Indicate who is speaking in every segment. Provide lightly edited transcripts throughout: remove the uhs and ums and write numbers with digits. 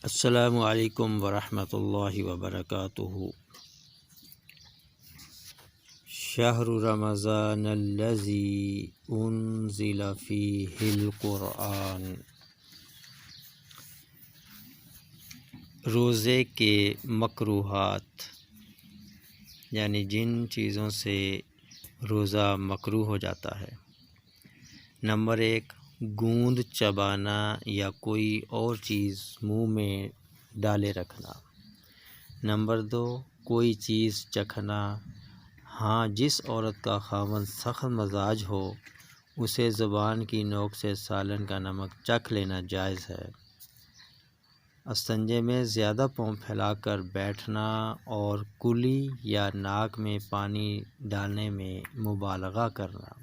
Speaker 1: السلام علیکم ورحمۃ اللہ وبرکاتہ۔ شہر رمضان الذی انزل فیہ القرآن، روزے کے مکروہات، یعنی جن چیزوں سے روزہ مکروہ ہو جاتا ہے۔ نمبر 1، گوند چبانا یا کوئی اور چیز منہ میں ڈالے رکھنا۔ نمبر 2، کوئی چیز چکھنا۔ ہاں، جس عورت کا خاوند سخت مزاج ہو اسے زبان کی نوک سے سالن کا نمک چکھ لینا جائز ہے۔ استنجے میں زیادہ پاؤں پھیلا کر بیٹھنا اور کلی یا ناک میں پانی ڈالنے میں مبالغہ کرنا۔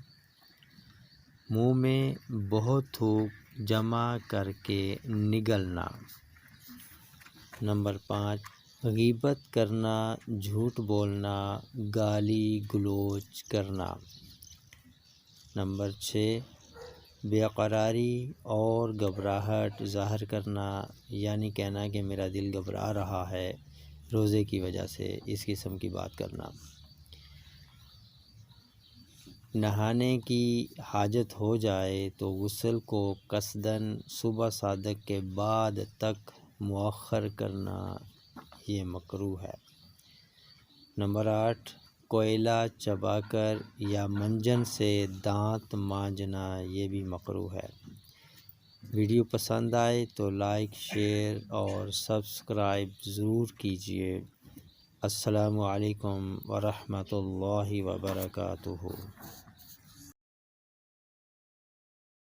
Speaker 1: منہ میں بہت تھوک جمع کر کے نگلنا۔ نمبر 5، غیبت کرنا، جھوٹ بولنا، گالی گلوچ کرنا۔ نمبر 6، بے قراری اور گھبراہٹ ظاہر کرنا، یعنی کہنا کہ میرا دل گھبرا رہا ہے روزے کی وجہ سے، اس قسم کی بات کرنا۔ نہانے کی حاجت ہو جائے تو غسل کو قصداً صبح صادق کے بعد تک مؤخر کرنا، یہ مکروہ ہے۔ نمبر 8، کوئلہ چبا کر یا منجن سے دانت مانجنا، یہ بھی مکروہ ہے۔ ویڈیو پسند آئے تو لائک، شیئر اور سبسکرائب ضرور کیجیے۔ السلام علیکم ورحمۃ اللہ وبرکاتہ۔